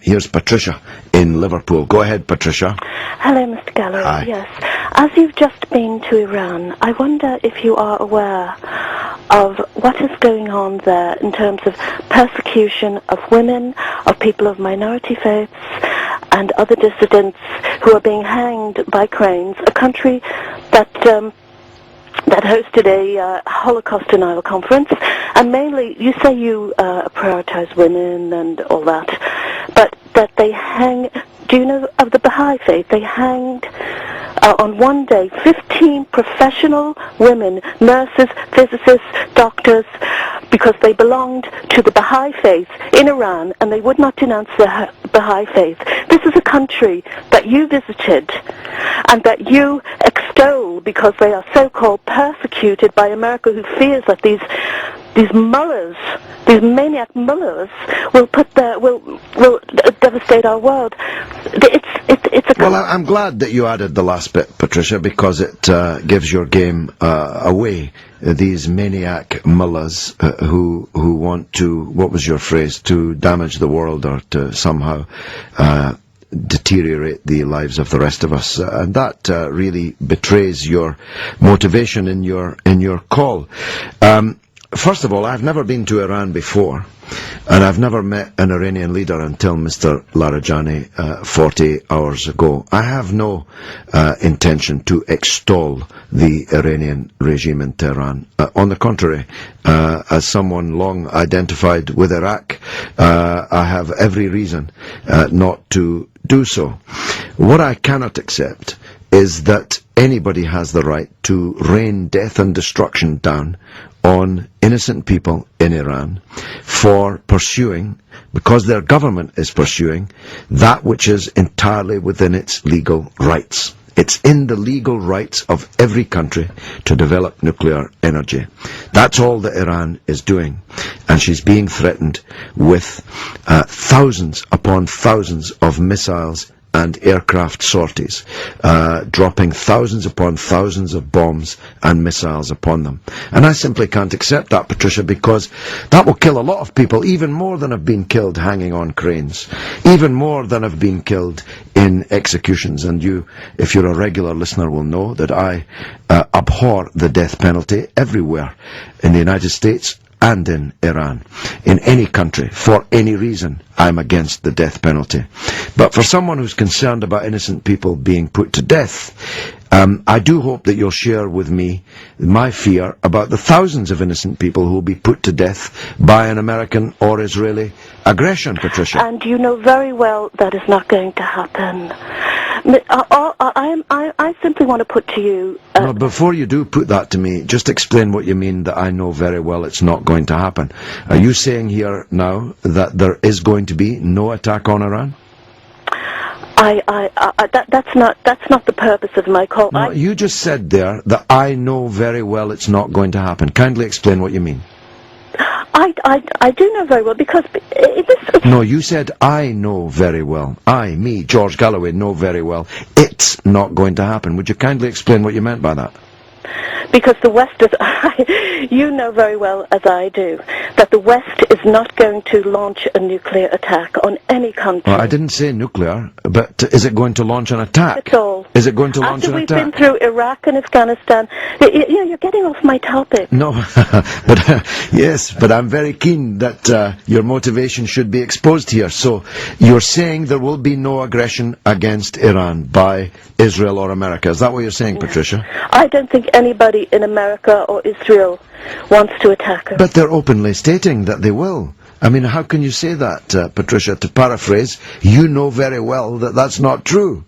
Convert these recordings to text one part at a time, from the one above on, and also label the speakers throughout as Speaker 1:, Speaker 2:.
Speaker 1: Here's Patricia in Liverpool. Go ahead, Patricia.
Speaker 2: Hello, Mr. Galloway.
Speaker 1: Hi.
Speaker 2: Yes. As you've just been to Iran, I wonder if you are aware of what is going on there in terms of persecution of women, of people of minority faiths, and other dissidents who are being hanged by cranes, a country that hosted a Holocaust denial conference, and mainly, you say you prioritize women and all that, but that they hang, do you know of the Baha'i faith? They hanged on one day 15 professional women, nurses, physicists, doctors, because they belonged to the Baha'i faith in Iran, and they would not denounce the Baha'i faith. This is a country that you visited and that you extol because they are so-called persecuted by America, who fears that these mullahs, these maniac mullahs, will devastate our world. It's a...
Speaker 1: Well, I'm glad that you added the last bit, Patricia, because it gives your game away. These maniac mullahs who want to, what was your phrase, to damage the world or to somehow deteriorate the lives of the rest of us, and that really betrays your motivation in your call. First of all, I've never been to Iran before, and I've never met an Iranian leader until Mr. Larijani 40 hours ago. I have no intention to extol the Iranian regime in Tehran. On the contrary, as someone long identified with Iraq, I have every reason not to do so. What I cannot accept is that anybody has the right to rain death and destruction down on innocent people in Iran for pursuing, because their government is pursuing, that which is entirely within its legal rights. It's in the legal rights of every country to develop nuclear energy. That's all that Iran is doing. And she's being threatened with thousands upon thousands of missiles and aircraft sorties, dropping thousands upon thousands of bombs and missiles upon them. And I simply can't accept that, Patricia, because that will kill a lot of people, even more than have been killed hanging on cranes, even more than have been killed in executions. And you, if you're a regular listener, will know that I abhor the death penalty everywhere in the United States and in Iran. In any country, for any reason, I'm against the death penalty. But for someone who's concerned about innocent people being put to death, I do hope that you'll share with me my fear about the thousands of innocent people who will be put to death by an American or Israeli aggression, Patricia.
Speaker 2: And you know very well that is not going to happen. I simply want to put to you...
Speaker 1: No, before you do put that to me, just explain what you mean that I know very well it's not going to happen. Are you saying here now that there is going to be no attack on Iran?
Speaker 2: That's not the purpose of my call.
Speaker 1: No, you just said there that I know very well it's not going to happen. Kindly explain what you mean.
Speaker 2: I do know very well, because
Speaker 1: No, you said I know very well. Me, George Galloway, know very well it's not going to happen. Would you kindly explain what you meant by that?
Speaker 2: Because the West is... you know very well, as I do, that the West is not going to launch a nuclear attack on any country.
Speaker 1: Well, I didn't say nuclear, but is it going to launch an attack?
Speaker 2: At all.
Speaker 1: Is it going to launch an attack?
Speaker 2: After we've been through Iraq and Afghanistan, you're getting off my topic.
Speaker 1: No, but yes, but I'm very keen that your motivation should be exposed here. So you're saying there will be no aggression against Iran by Israel or America. Is that what you're saying, Patricia?
Speaker 2: I don't think anybody in America or Israel wants to attack her.
Speaker 1: But they're openly stating that they will. I mean, how can you say that, Patricia? To paraphrase, you know very well that that's not true.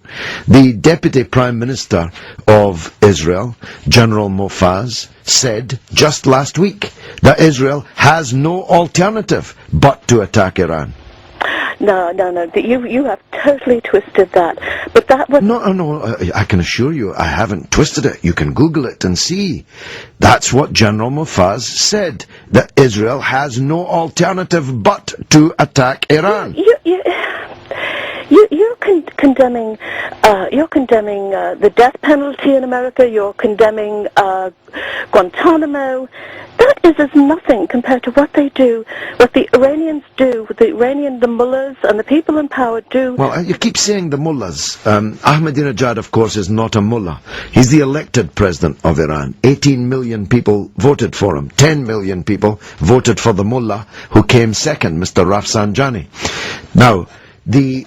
Speaker 1: The Deputy Prime Minister of Israel, General Mofaz, said just last week that Israel has no alternative but to attack Iran.
Speaker 2: No. You have totally twisted that. But that was...
Speaker 1: No, I can assure you I haven't twisted it. You can Google it and see. That's what General Mofaz said, that Israel has no alternative but to attack Iran.
Speaker 2: You can condemning the death penalty in America. You're condemning Guantanamo. That is as nothing compared to what they do, what the Iranians do, what the mullahs and the people in power do.
Speaker 1: Well, you keep saying the mullahs. Ahmadinejad, of course, is not a mullah. He's the elected president of Iran. 18 million people voted for him. 10 million people voted for the mullah who came second, Mr. Rafsanjani. Now, the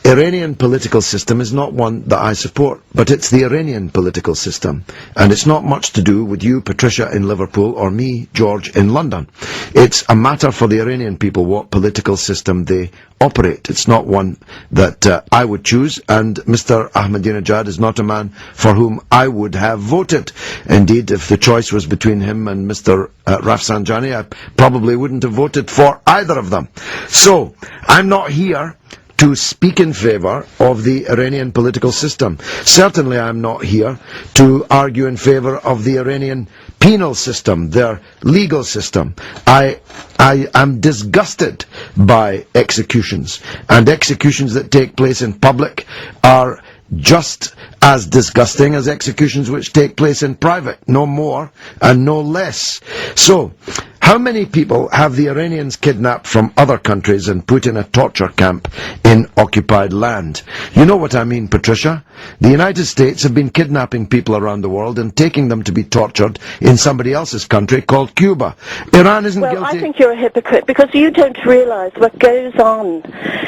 Speaker 1: Iranian political system is not one that I support, but it's the Iranian political system. And it's not much to do with you, Patricia, in Liverpool, or me, George, in London. It's a matter for the Iranian people what political system they operate. It's not one that I would choose, and Mr. Ahmadinejad is not a man for whom I would have voted. Indeed, if the choice was between him and Mr. Rafsanjani, I probably wouldn't have voted for either of them. So, I'm not here to speak in favour of the Iranian political system. Certainly I'm not here to argue in favour of the Iranian penal system, their legal system. I am disgusted by executions, and executions that take place in public are just as disgusting as executions which take place in private, no more and no less. So, how many people have the Iranians kidnapped from other countries and put in a torture camp in occupied land? You know what I mean, Patricia? The United States have been kidnapping people around the world and taking them to be tortured in somebody else's country called Cuba. Iran isn't guilty.
Speaker 2: Well, I think you're a hypocrite because you don't realize what goes on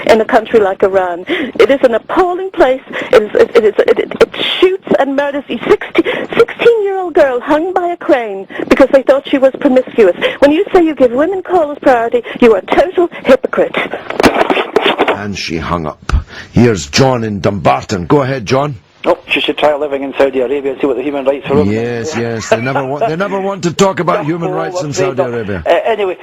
Speaker 2: in a country like Iran. It is an appalling place. It shoots and murders a 16-year-old girl hung by a crane because they thought she was promiscuous. When you say you give women callers priority, you are a total hypocrite.
Speaker 1: And she hung up. Here's John in Dumbarton. Go ahead, John.
Speaker 3: Oh, she should try living in Saudi Arabia and see what the human rights are.
Speaker 1: Yes, yes. They never want to talk about human rights in Saudi Arabia.
Speaker 3: Anyway,